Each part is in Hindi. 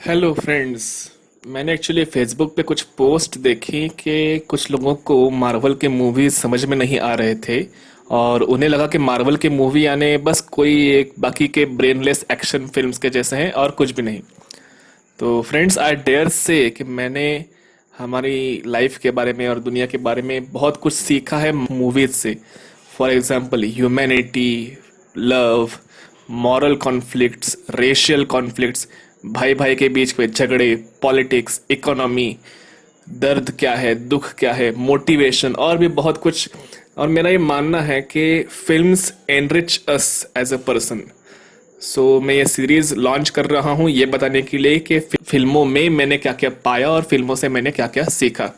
Hello friends. मैंने एक्चुअली फेसबुक पे कुछ पोस्ट देखी कि कुछ लोगों को मार्वल के मूवीज समझ में नहीं आ रहे थे और उन्हें लगा कि मार्वल के मूवी आने बस कोई एक बाकी के ब्रेनलेस एक्शन फिल्म्स के जैसे हैं और कुछ भी नहीं। तो फ्रेंड्स, आई डेयर से कि मैंने हमारी लाइफ के बारे में और दुनिया के बारे में बहुत कुछ सीखा है मूवीज से। For example humanity, love, moral conflicts, racial conflicts, भाई भाई के बीच में झगड़े, पॉलिटिक्स, इकोनॉमी, दर्द क्या है, दुख क्या है, मोटिवेशन और भी बहुत कुछ। और मेरा ये मानना है कि films enrich us as a person. So मैं ये सीरीज लॉन्च कर रहा हूँ ये बताने के लिए कि फिल्मों में मैंने क्या क्या पाया और फिल्मों से मैंने क्या क्या सीखा।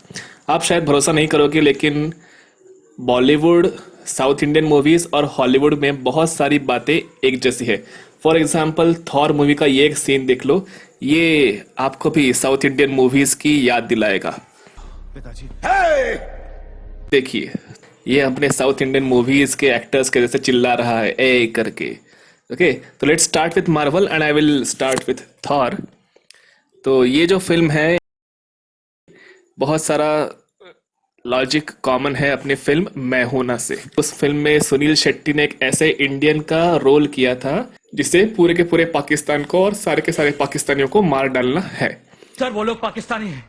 आप शायद भरोसा नहीं करोगे, लेकिन बॉलीवुड, साउथ इंडियन मूवीज और हॉलीवुड में बहुत सारी बातें एक जैसी है। फॉर एग्जाम्पल थॉर मूवी का ये एक सीन देख लो, ये आपको भी साउथ इंडियन मूवीज की याद दिलाएगा। पिताजी। देखिए, ये अपने साउथ इंडियन मूवीज के एक्टर्स के जैसे चिल्ला रहा है ए करके। ओके, तो let's start with Marvel and I will start with Thor. तो ये जो फिल्म है, बहुत सारा लॉजिक कॉमन है अपनी फिल्म मैं हूं ना से। उस फिल्म में सुनील शेट्टी ने एक ऐसे इंडियन का रोल किया था जिसे पूरे के पूरे पाकिस्तान को और सारे के सारे पाकिस्तानियों को मार डालना है। सर वो लोग पाकिस्तानी हैं।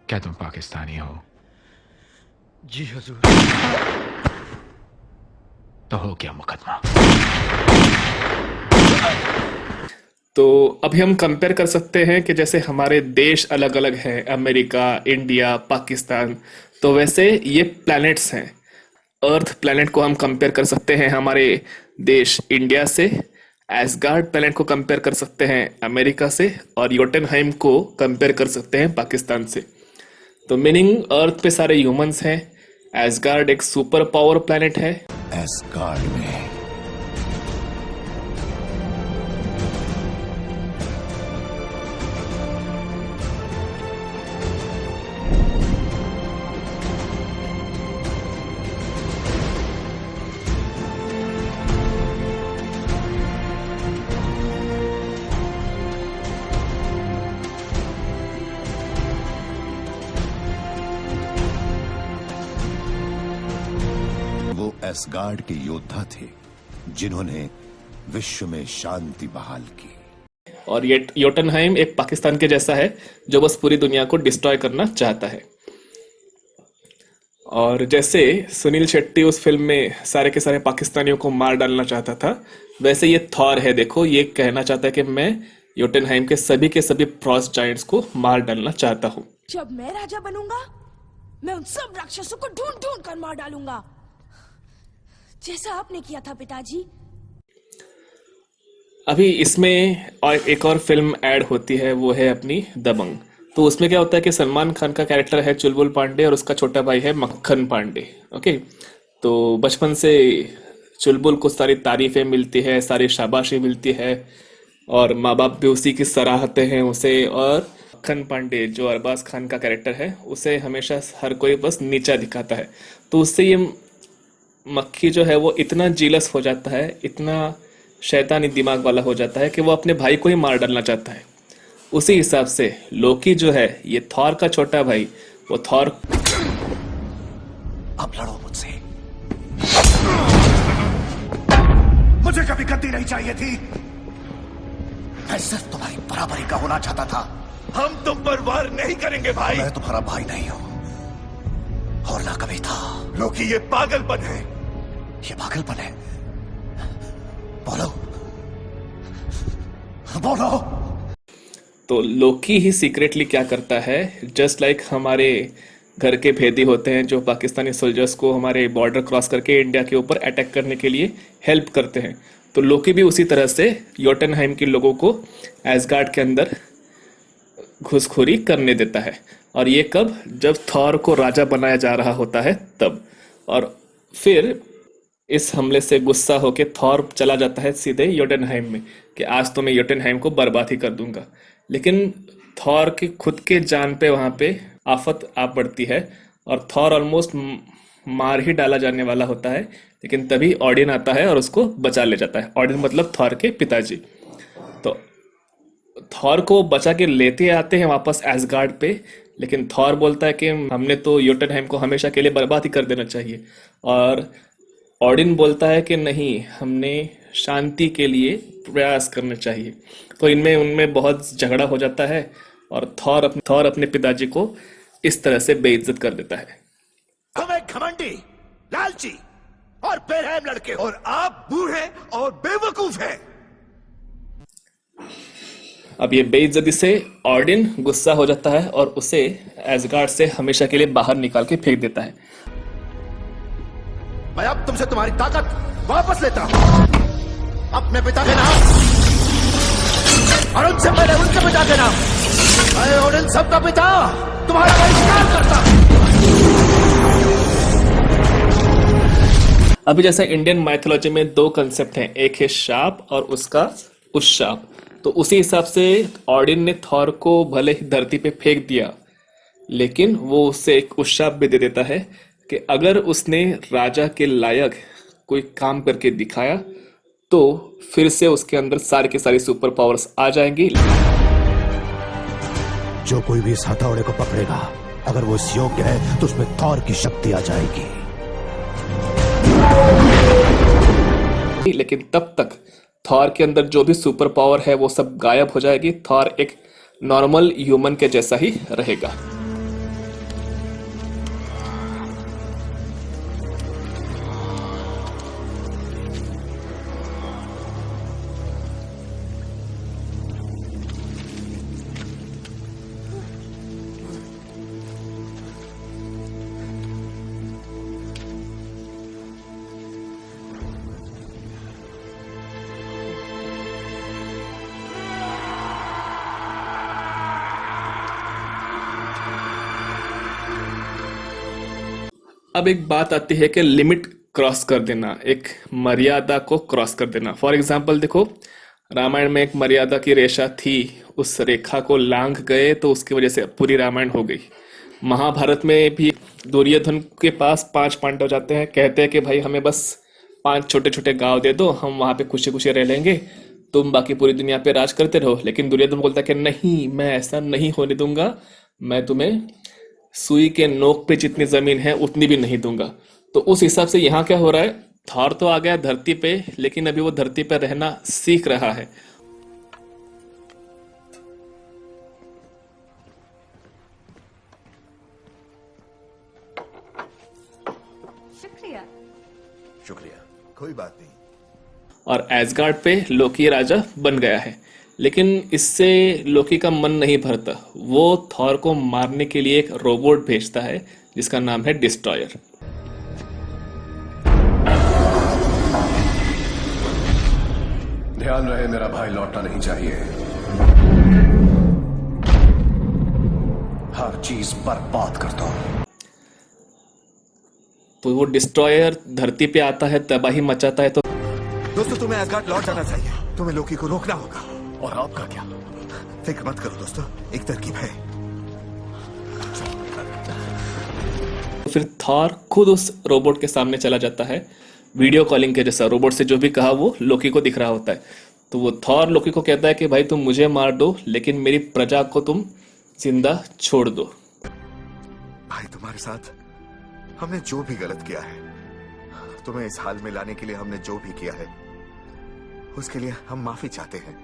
क्या तुम पाकिस्तानी हो? जी हुजूर। तो हो क्या मुकदमा? तो अभी हम कंपेयर कर सकते हैं कि जैसे हमारे देश अलग अलग हैं, अमेरिका, इंडिया, पाकिस्तान, तो वैसे ये प्लैनेट्स हैं। अर्थ प्लैनेट को हम कंपेयर कर सकते हैं हमारे देश इंडिया से, एसगार्ड प्लैनेट को कंपेयर कर सकते हैं अमेरिका से, और योटनहाइम को कंपेयर कर सकते हैं पाकिस्तान से। तो मीनिंग अर्थ पे सारे ह्यूमंस हैं, एसगार्ड एक सुपर पावर प्लैनेट है। एसगार्ड में वो एसगार्ड के योद्धा थे जिन्होंने विश्व में शांति बहाल की। और ये योटनहाइम एक पाकिस्तान के जैसा है जो बस पूरी दुनिया को डिस्ट्रॉय करना चाहता है। और जैसे सुनील शेट्टी उस फिल्म में सारे के सारे पाकिस्तानियों को मार डालना चाहता था, वैसे ये थॉर है, देखो ये कहना चाहता है कि मैं योटनहाइम के सभी फ्रॉस्ट जायंट्स को मार डालना चाहता हूँ। जब मैं राजा बनूंगा, मैं उन सब राक्षसों को ढूंढ ढूंढ कर मार डालूंगा, जैसा आपने किया था पिताजी। अभी इसमें और एक और फिल्म ऐड होती है, वो है अपनी दबंग। तो उसमें क्या होता है कि सलमान खान का कैरेक्टर है चुलबुल पांडे और उसका छोटा भाई है मक्खन पांडे। ओके, तो बचपन से चुलबुल को सारी तारीफें मिलती है, सारी शाबाशी मिलती है और माँ बाप भी उसी की सराहते हैं उसे। और मक्खन पांडे जो अरबाज खान का कैरेक्टर है, उसे हमेशा हर कोई बस नीचा दिखाता है। तो उससे ये मक्खी जो है वो इतना जीलस हो जाता है, इतना शैतानी दिमाग वाला हो जाता है कि वो अपने भाई को ही मार डालना चाहता है। उसी हिसाब से लोकी जो है, ये थॉर का छोटा भाई, वो थॉर। अब लड़ो मुझसे। मुझे कभी गद्दी नहीं चाहिए थी, मैं सिर्फ तुम्हारी बराबरी का होना चाहता था। हम तुम पर वार नहीं करेंगे भाई। मैं तुम्हारा भाई नहीं हूं और ना कभी था। लोकी, ये पागलपन है। ये पागलपन है? बोलो बोलो। तो लोकी ही सीक्रेटली क्या करता है, जस्ट लाइक हमारे घर के भेदी होते हैं जो पाकिस्तानी सोल्जर्स को हमारे बॉर्डर क्रॉस करके इंडिया के ऊपर अटैक करने के लिए हेल्प करते हैं, तो लोकी भी उसी तरह से योटनहाइम के लोगों को एसगार्ड के अंदर घुसखोरी करने देता है। और ये कब, जब थॉर को राजा बनाया जा रहा होता है तब। और फिर इस हमले से गुस्सा होके थॉर चला जाता है सीधे योटनहाइम में कि आज तो मैं योटनहाइम को बर्बाद ही कर दूंगा। लेकिन थॉर की खुद के जान पे वहां पे आफत आ पड़ती है और थॉर ऑलमोस्ट मार ही डाला जाने वाला होता है, लेकिन तभी ऑडिन आता है और उसको बचा ले जाता है। ऑडिन मतलब थॉर के पिताजी। तो थॉर को बचा के लेते आते हैं वापस एसगार्ड पे, लेकिन थॉर बोलता है कि हमने तो योटनहेम को हमेशा के लिए बर्बाद ही कर देना चाहिए। और ऑडिन बोलता है कि नहीं, हमने शांति के लिए प्रयास करना चाहिए। तो इनमें उनमें बहुत झगड़ा हो जाता है और थॉर अपने पिताजी को इस तरह से बेइज्जत कर देता है। हम एक घमंडी, लालची और बेरहम लड़के, और आप बूढ़े और बेवकूफ हैं। अब ये बेइज्जती से ऑडिन गुस्सा हो जाता है और उसे एसगार्ड से हमेशा के लिए बाहर निकाल के फेंक देता है। मैं अब तुमसे तुम्हारी ताकत वापस लेता हूं। अपने पिता के नाम और उनसे पहले उनके पिता के नाम, मैं और इन सबका पिता तुम्हारा बहिष्कार करता हूं। अभी जैसे इंडियन माइथोलॉजी में दो कंसेप्ट हैं, एक है शाप और उसका उशाप। तो उसी हिसाब से ऑडिन ने थॉर को भले ही धरती पे फेंक दिया, लेकिन वो उसे एक उशाप भी दे देता है कि अगर उसने राजा के लायक कोई काम करके दिखाया तो फिर से उसके अंदर सारी की सारी सुपर पावर्स आ जाएंगी। जो कोई भी इस हथौड़े को पकड़ेगा, अगर वो इस योग्य है तो उसमें थॉर की शक्ति आ जाएगी। लेकिन तब तक थॉर के अंदर जो भी सुपर पावर है वो सब गायब हो जाएगी। थॉर एक नॉर्मल ह्यूमन के जैसा ही रहेगा। अब एक बात आती है कि लिमिट क्रॉस कर देना, एक मर्यादा को क्रॉस कर देना। फॉर एग्जाम्पल देखो, रामायण में एक मर्यादा की रेखा थी, उस रेखा को लांघ गए तो उसकी वजह से पूरी रामायण हो गई। महाभारत में भी दुर्योधन के पास 5 पांडव जाते हैं, कहते हैं कि भाई हमें बस 5 छोटे छोटे गांव दे दो, हम वहां पे खुशी खुशी रह लेंगे, तुम बाकी पूरी दुनिया पे राज करते रहो। लेकिन दुर्योधन बोलता है कि नहीं, मैं ऐसा नहीं होने दूंगा, मैं तुम्हें सुई के नोक पे जितनी जमीन है उतनी भी नहीं दूंगा। तो उस हिसाब से यहाँ क्या हो रहा है, थॉर तो आ गया धरती पे, लेकिन अभी वो धरती पे रहना सीख रहा है। शुक्रिया। शुक्रिया, कोई बात नहीं। और एसगार्ड पे लोकी राजा बन गया है, लेकिन इससे लोकी का मन नहीं भरता। वो थॉर को मारने के लिए एक रोबोट भेजता है जिसका नाम है डिस्ट्रॉयर। ध्यान रहे, मेरा भाई लौटना नहीं चाहिए। हर चीज बर्बाद कर दो। तो वो डिस्ट्रॉयर धरती पे आता है, तबाही मचाता है। तो दोस्तों, तुम्हें एसगार्ड लौट जाना चाहिए। तुम्हें लोकी को रोकना होगा। और आपका क्या? फिक्र मत करो दोस्तों, एक तरकीब है। फिर थॉर खुद उस रोबोट के सामने चला जाता है, वीडियो कॉलिंग के जैसा। रोबोट से जो भी कहा वो लोकी को दिख रहा होता है। तो वो थॉर लोकी को कहता है कि भाई तुम मुझे मार दो, लेकिन मेरी प्रजा को तुम जिंदा छोड़ दो। भाई, तुम्हारे साथ हमने जो भी गलत किया है, तुम्हें इस हाल में लाने के लिए हमने जो भी किया है, उसके लिए हम माफी चाहते हैं।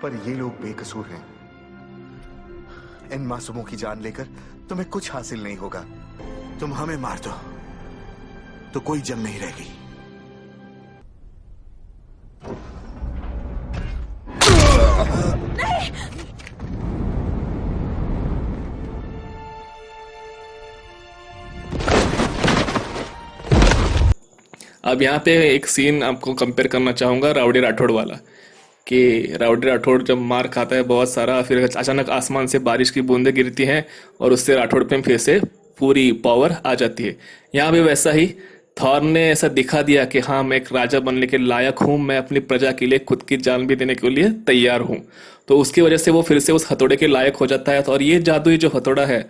पर ये लोग बेकसूर हैं। इन मासूमों की जान लेकर तुम्हें कुछ हासिल नहीं होगा। तुम हमें मार दो तो कोई जंग नहीं रहेगी। अब यहाँ पे एक सीन आपको कंपेयर करना चाहूंगा राउडी राठौड़ वाला, कि राउडी राठौड़ जब मार खाता है बहुत सारा, फिर अचानक आसमान से बारिश की बूंदें गिरती हैं और उससे राठौड़ पे फिर से पूरी पावर आ जाती है। यहाँ भी वैसा ही थॉर ने ऐसा दिखा दिया कि हाँ, मैं एक राजा बनने के लायक हूँ, मैं अपनी प्रजा के लिए खुद की जान भी देने के लिए तैयार हूँ। तो उसकी वजह से वो फिर से उस हथौड़े के लायक हो जाता है। और ये जादुई जो हथौड़ा है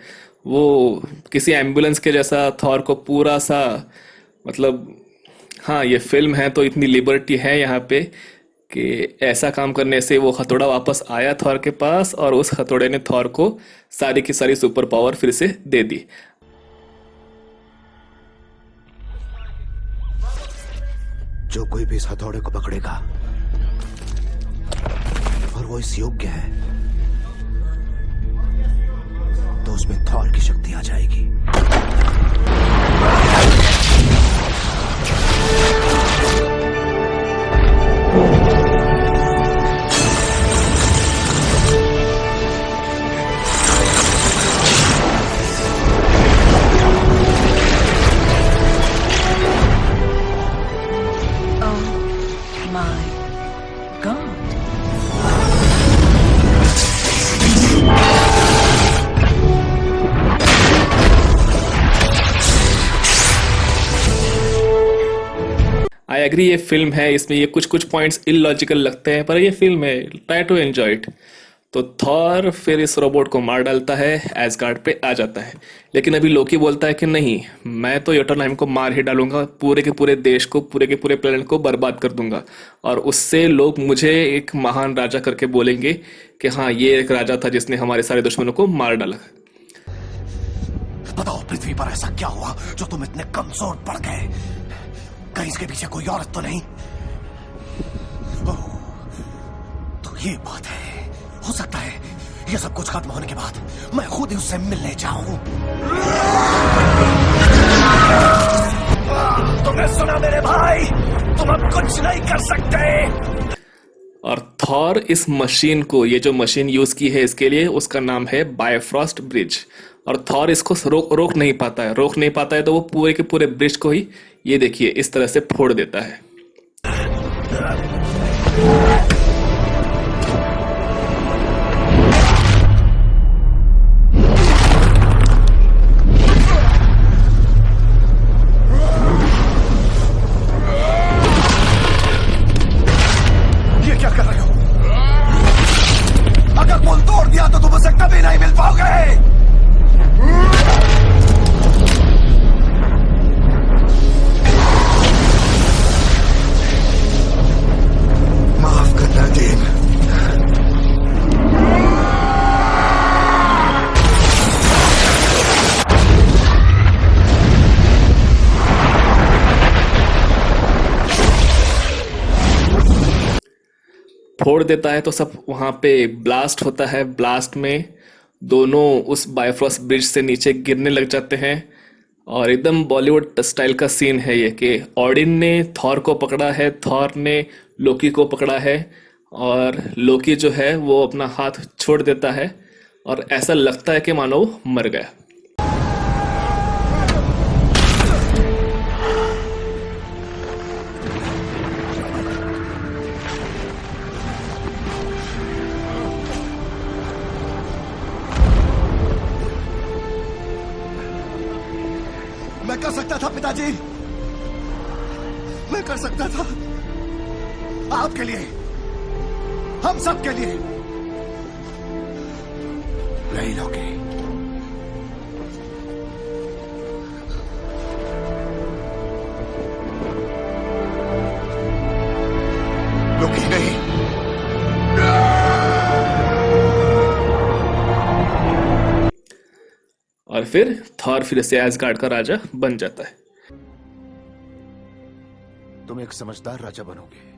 वो किसी एम्बुलेंस के जैसा थॉर को पूरा सा, मतलब हाँ ये फिल्म है तो इतनी लिबर्टी है यहाँ पे कि ऐसा काम करने से वो हथौड़ा वापस आया थॉर के पास और उस हथौड़े ने थॉर को सारी की सारी सुपर पावर फिर से दे दी। जो कोई भी इस हथौड़े को पकड़ेगा और वो इस योग्य है तो उसमें थॉर की शक्ति आ जाएगी। My God. आई एग्री, ये फिल्म है, इसमें ये कुछ कुछ पॉइंट्स इलॉजिकल लगते हैं पर ये फिल्म है, ट्राई टू एंजॉय इट। तो थॉर फिर इस रोबोट को मार डालता है, एसगार्ड पे आ जाता है। लेकिन अभी लोकी बोलता है कि नहीं, मैं तो योटरनाइम को मार ही डालूंगा, पूरे के पूरे देश को, पूरे के पूरे प्लेनेट को बर्बाद कर दूंगा और उससे लोग मुझे एक महान राजा करके बोलेंगे कि हाँ, ये एक राजा था जिसने हमारे सारे दुश्मनों को मार डाला। बताओ पृथ्वी पर ऐसा क्या हुआ जो तुम इतने कमजोर पड़ गए? कहीं इसके पीछे कोई औरत तो नहीं? ओह, तो ये बात है। हो सकता है ये सब कुछ खत्म होने के बाद मैं खुद ही उससे मिलने जाऊं। तुमने सुना मेरे भाई, तुम अब कुछ नहीं कर सकते। और थॉर इस मशीन को, ये जो मशीन यूज की है इसके लिए, उसका नाम है बायोफ्रॉस्ट ब्रिज। और थॉर इसको रोक नहीं पाता है, तो वो पूरे के पूरे ब्रिज को ही, ये देखिए, इस तरह से फोड़ देता है। ये क्या कर रहे हो? अगर पुल तोड़ दिया तो तुम उसे कभी नहीं मिल पाओगे। माफ करना डेन। फोड़ देता है तो सब वहां पे ब्लास्ट होता है। ब्लास्ट में दोनों उस बायोफ्रॉस्ट ब्रिज से नीचे गिरने लग जाते हैं और एकदम बॉलीवुड स्टाइल का सीन है ये कि ऑडिन ने थॉर को पकड़ा है, थॉर ने लोकी को पकड़ा है और लोकी जो है वो अपना हाथ छोड़ देता है और ऐसा लगता है कि मानो वो मर गया। मैं कर सकता था पिताजी, मैं कर सकता था। आपके लिए, हम सब के लिए। नहीं लोगे। लोगी नहीं। और फिर थॉर फिर से एसगार्ड का राजा बन जाता है। तुम एक समझदार राजा बनोगे।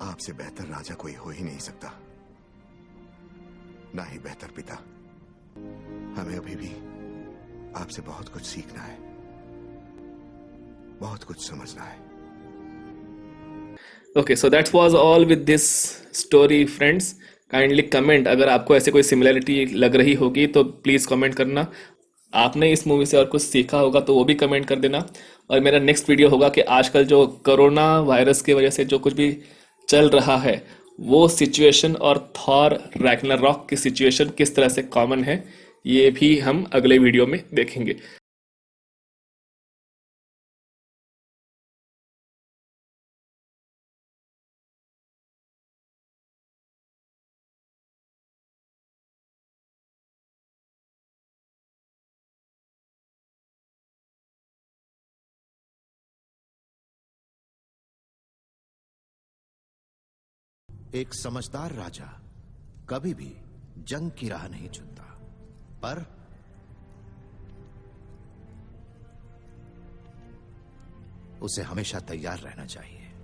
आपसे बेहतर राजा कोई हो ही नहीं सकता, ना ही बेहतर पिता। हमें अभी भी आपसे बहुत कुछ सीखना है, बहुत कुछ समझना है। Okay, so that was all with this story friends. Kindly comment, अगर आपको ऐसे कोई सिमिलरिटी लग रही होगी तो प्लीज़ कमेंट करना। आपने इस मूवी से और कुछ सीखा होगा तो वो भी कमेंट कर देना। और मेरा नेक्स्ट वीडियो होगा कि आजकल जो कोरोना वायरस की वजह से जो कुछ भी चल रहा है वो सिचुएशन और थॉर रैग्नारॉक की सिचुएशन किस तरह से कॉमन है, ये भी हम अगले वीडियो में देखेंगे। एक समझदार राजा कभी भी जंग की राह नहीं चुनता, पर उसे हमेशा तैयार रहना चाहिए।